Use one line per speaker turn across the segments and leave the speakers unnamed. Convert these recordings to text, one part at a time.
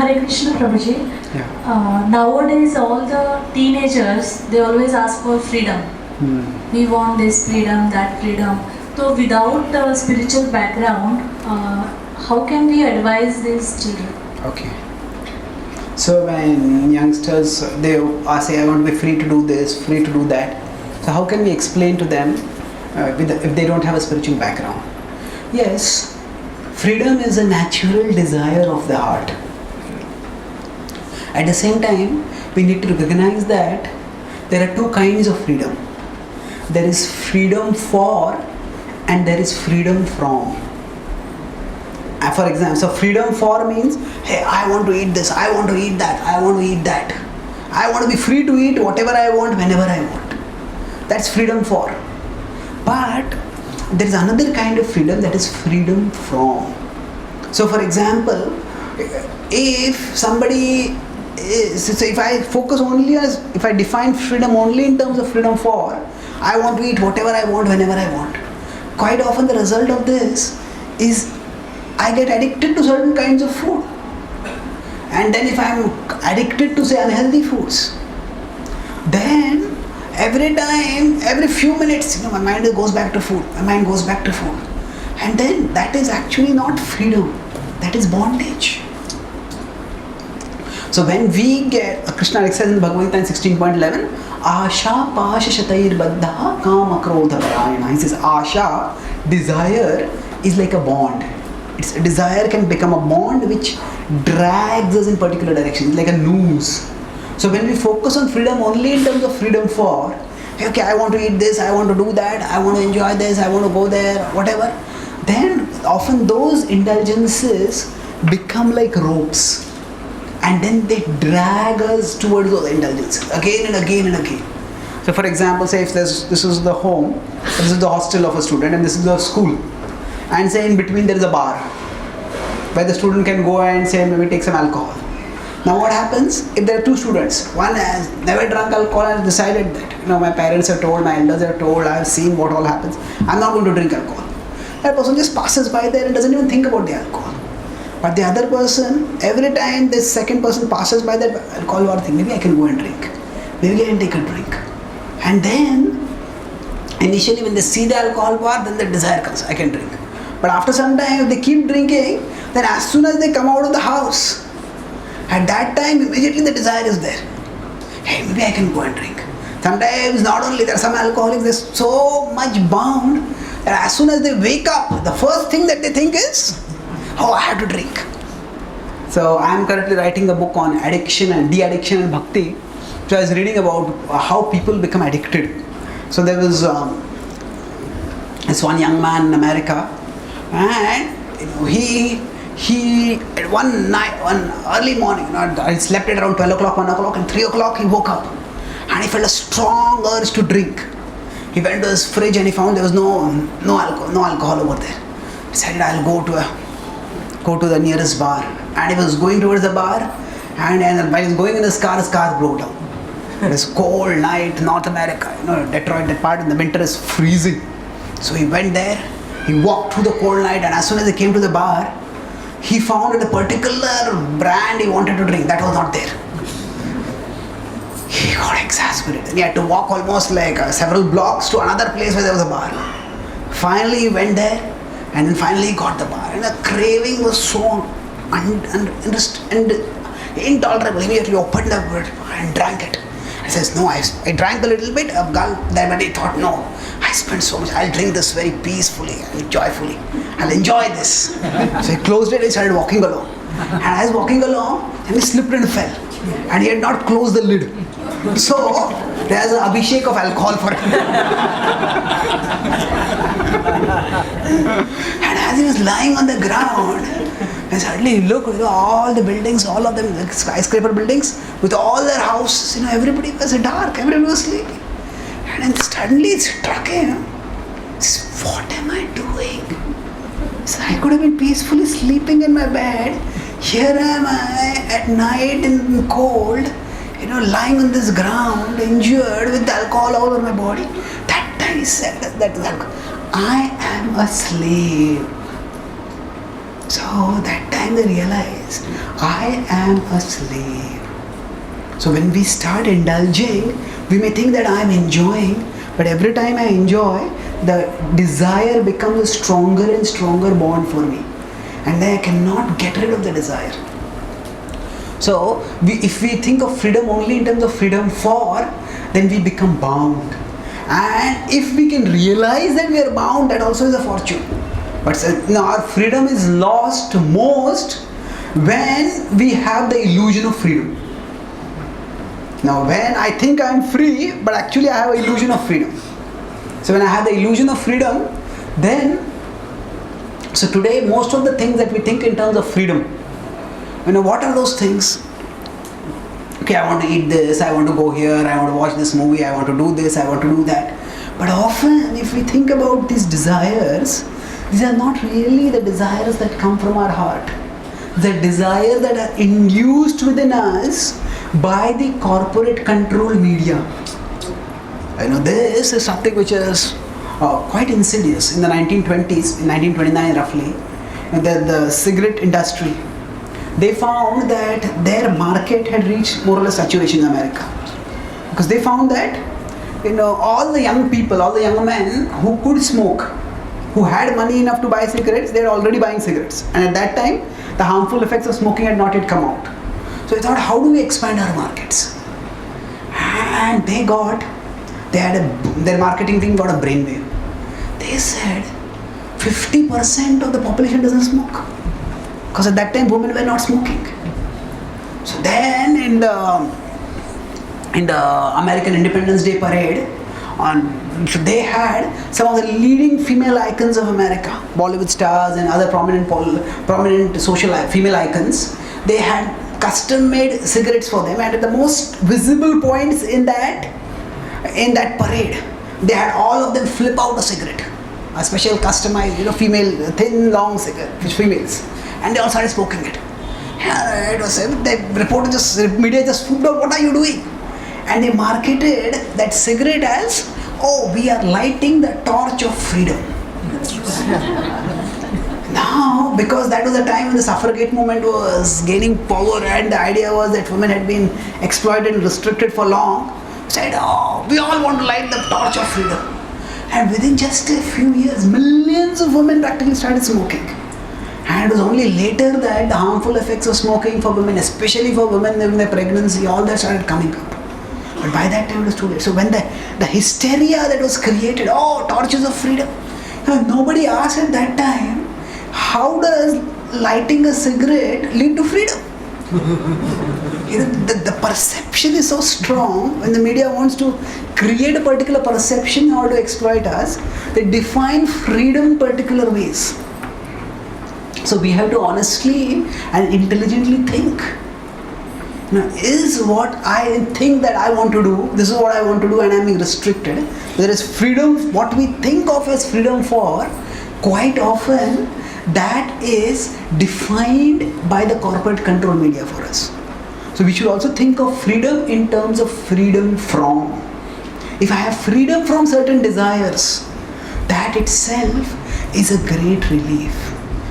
Hare Krishna Prabhuji.
Yeah.
Nowadays all the teenagers, they always ask for freedom. We want this freedom, that freedom. So without a spiritual background, how can we advise these children?
Okay. So when youngsters, they say, I want to be free to do this, free to do that. So how can we explain to them if they don't have a spiritual background? Yes, freedom is a natural desire of the heart. At the same time, we need to recognize that there are two kinds of freedom. There is freedom for and there is freedom from. For example, so freedom for means, hey, I want to eat this, I want to eat that, I want to eat that. I want to be free to eat whatever I want, whenever I want. That's freedom for. But there is another kind of freedom, that is freedom from. So for example, if somebody is, so if I focus only as, if I define freedom only in terms of freedom for, I want to eat whatever I want, whenever I want. Quite often the result of this is I get addicted to certain kinds of food. And then if I am addicted to say unhealthy foods, then every time, every few minutes, my mind goes back to food. My mind goes back to food. And then that is actually not freedom. That is bondage. So when we get, Krishna says in Bhagavad-gita 16.11, Asha pasha shatair baddha kama krodha parayana. He says Asha, desire, is like a bond. It's, desire can become a bond which drags us in particular directions, like a noose. So when we focus on freedom only in terms of freedom for, okay, I want to eat this, I want to do that, I want to enjoy this, I want to go there, whatever, then often those indulgences become like ropes. And then they drag us towards those indulgences again and again and again. So for example, say if this is the home, this is the hostel of a student and this is the school. And say in between there is a bar where the student can go and say maybe take some alcohol. Now what happens if there are two students? One has never drunk alcohol and decided that, my parents are told, my elders are told, I have seen what all happens, I'm not going to drink alcohol. That person just passes by there and doesn't even think about the alcohol. But the other person, every time this second person passes by that alcohol bar thing, maybe I can go and drink. Maybe I can take a drink. And then, initially when they see the alcohol bar, then the desire comes, I can drink. But after some time, if they keep drinking, then as soon as they come out of the house, at that time, immediately the desire is there. Hey, maybe I can go and drink. Sometimes not only there are some alcoholics, they're so much bound that as soon as they wake up, the first thing that they think is, oh, I have to drink. So I am currently writing a book on addiction and de-addiction and bhakti. So I was reading about how people become addicted. So there was this one young man in America, and he one early morning, I slept at around 12 o'clock, 1 o'clock, and 3 o'clock he woke up and he felt a strong urge to drink. He went to his fridge and he found there was no alcohol over there. He said, I'll go to the nearest bar. And he was going towards the bar, and while he was going in his car broke down. It was cold night, North America, Detroit, that part in the winter is freezing. So he went there, he walked through the cold night, and as soon as he came to the bar, he found that the particular brand he wanted to drink, that was not there. He got exasperated. He had to walk almost like several blocks to another place where there was a bar. Finally he went there, and then finally he got the bar. And the craving was so intolerable. Immediately opened the bar and drank it. He says, no, I drank a little bit of gulp, then he thought, no, I spent so much, I'll drink this very peacefully and joyfully. I'll enjoy this. So he closed it and started walking along. And as walking along, and he slipped and fell. And he had not closed the lid. So there's an abhishek of alcohol for him. And as he was lying on the ground, and suddenly he looked, all the buildings, all of them, like skyscraper buildings, with all their houses, everybody was dark, everybody was sleeping. And then suddenly it struck him, what am I doing? So I could have been peacefully sleeping in my bed. Here am I at night in cold, lying on this ground, injured with alcohol all over my body. That time he said that I am a slave. So that time and they realize, I am a slave. So when we start indulging, we may think that I am enjoying, but every time I enjoy, the desire becomes a stronger and stronger bond for me. And then I cannot get rid of the desire. So if we think of freedom only in terms of freedom for, then we become bound. And if we can realize that we are bound, that also is a fortune. But our freedom is lost most when we have the illusion of freedom. Now when I think I am free, but actually I have an illusion of freedom. So when I have the illusion of freedom, then, so today most of the things that we think in terms of freedom, what are those things? Okay, I want to eat this, I want to go here, I want to watch this movie, I want to do this, I want to do that. But often if we think about these desires, these are not really the desires that come from our heart. The desires that are induced within us by the corporate control media. This is something which is quite insidious. In the 1920s, in 1929 roughly, the cigarette industry, they found that their market had reached more or less saturation in America. Because they found that all the young people, all the young men who could smoke, who had money enough to buy cigarettes, they were already buying cigarettes. And at that time, the harmful effects of smoking had not yet come out. So they thought, how do we expand our markets? And their marketing thing got a brainwave. They said 50% of the population doesn't smoke. Because at that time women were not smoking. So then in the American Independence Day parade, they had some of the leading female icons of America, Bollywood stars and other prominent social female icons. They had custom-made cigarettes for them, and at the most visible points in that parade, they had all of them flip out a cigarette, a special customized, female, thin, long cigarette, which females, and they all started smoking it. And it was the media just swooped out, what are you doing? And they marketed that cigarette as, we are lighting the torch of freedom. Now, because that was the time when the suffragette movement was gaining power, and the idea was that women had been exploited and restricted for long, said, we all want to light the torch of freedom. And within just a few years, millions of women practically started smoking. And it was only later that the harmful effects of smoking for women, especially for women in their pregnancy, all that started coming up. But by that time it was too late. So when the hysteria that was created, torches of freedom, nobody asked at that time, how does lighting a cigarette lead to freedom? The perception is so strong. When the media wants to create a particular perception in order to exploit us, they define freedom in particular ways. So we have to honestly and intelligently think. Is what I think that I want to do, this is what I want to do, and I am being restricted. There is freedom, what we think of as freedom for, quite often that is defined by the corporate control media for us. So we should also think of freedom in terms of freedom from. If I have freedom from certain desires, that itself is a great relief.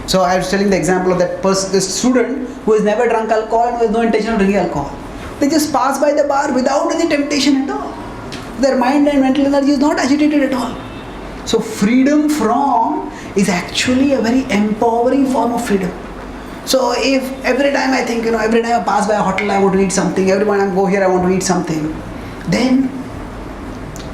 So I was telling the example of this student who has never drunk alcohol and who has no intention of drinking alcohol. They just pass by the bar without any temptation at all. Their mind and mental energy is not agitated at all. So freedom from is actually a very empowering form of freedom. So if every time I think, every time I pass by a hotel I want to eat something, every time I go here I want to eat something, then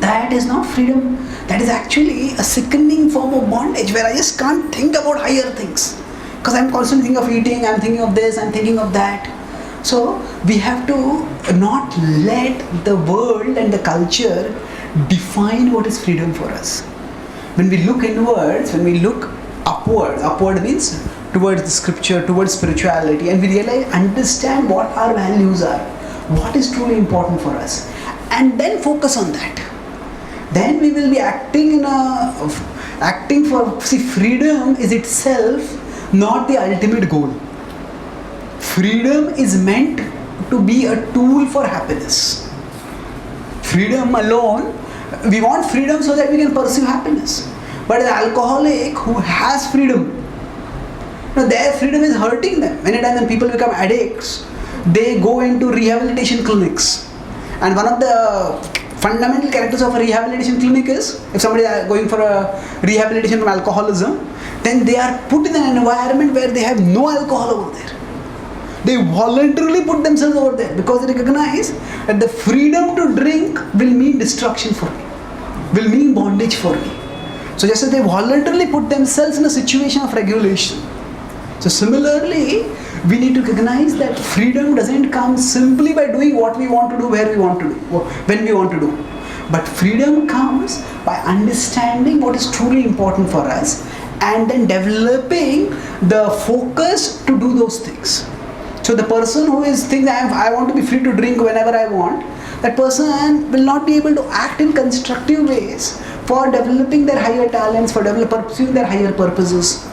that is not freedom. That is actually a sickening form of bondage where I just can't think about higher things. Because I'm constantly thinking of eating, I'm thinking of this, I'm thinking of that. So we have to not let the world and the culture define what is freedom for us. When we look inwards, when we look upward means towards the scripture, towards spirituality, and we realize, understand what our values are, what is truly important for us, and then focus on that. Then we will be acting for, freedom is itself not the ultimate goal. Freedom is meant to be a tool for happiness. Freedom alone, we want freedom so that we can pursue happiness. But an alcoholic who has freedom, No, their freedom is hurting them. Many times when people become addicts, they go into rehabilitation clinics. And one of the fundamental characters of a rehabilitation clinic is, if somebody is going for a rehabilitation from alcoholism, then they are put in an environment where they have no alcohol over there. They voluntarily put themselves over there because they recognize that the freedom to drink will mean destruction for me, will mean bondage for me. So just as they voluntarily put themselves in a situation of regulation. So similarly, we need to recognize that freedom doesn't come simply by doing what we want to do, where we want to do, when we want to do. But freedom comes by understanding what is truly important for us and then developing the focus to do those things. So the person who is thinking, I want to be free to drink whenever I want, that person will not be able to act in constructive ways for developing their higher talents, for pursuing their higher purposes.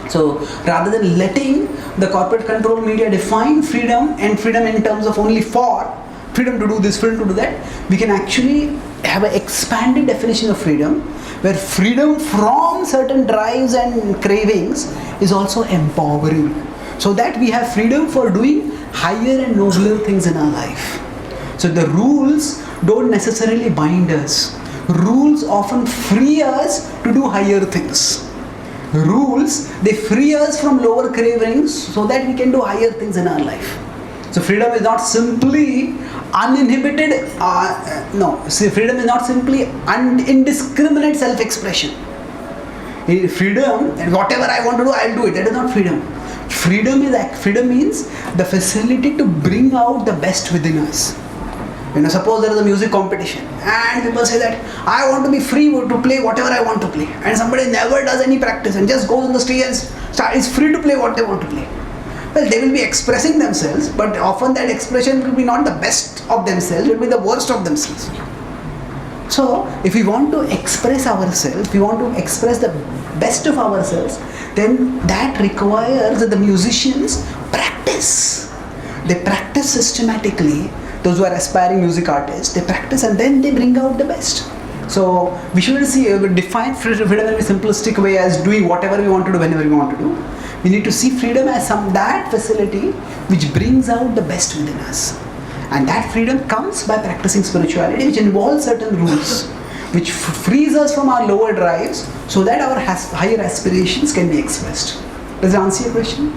So rather than letting the corporate control media define freedom and freedom in terms of only for freedom to do this, freedom to do that, we can actually have an expanded definition of freedom where freedom from certain drives and cravings is also empowering, so that we have freedom for doing higher and nobler things in our life. So the rules don't necessarily bind us. Rules often free us to do higher things. Rules, they free us from lower cravings so that we can do higher things in our life. So freedom is not simply uninhibited, freedom is not simply indiscriminate self-expression. Freedom, and whatever I want to do, I'll do it. That is not freedom. Freedom means the facility to bring out the best within us. Suppose there is a music competition and people say that I want to be free to play whatever I want to play, and somebody never does any practice and just goes on the stage and is free to play what they want to play. Well, they will be expressing themselves, but often that expression will be not the best of themselves, it will be the worst of themselves. So, if we want to express ourselves, we want to express the best of ourselves, then that requires that the musicians practice. They practice systematically. Those who are aspiring music artists, they practice and then they bring out the best. So we shouldn't define freedom in a simplistic way as doing whatever we want to do whenever we want to do. We need to see freedom as that facility which brings out the best within us. And that freedom comes by practicing spirituality, which involves certain rules, which frees us from our lower drives so that our higher aspirations can be expressed. Does that answer your question?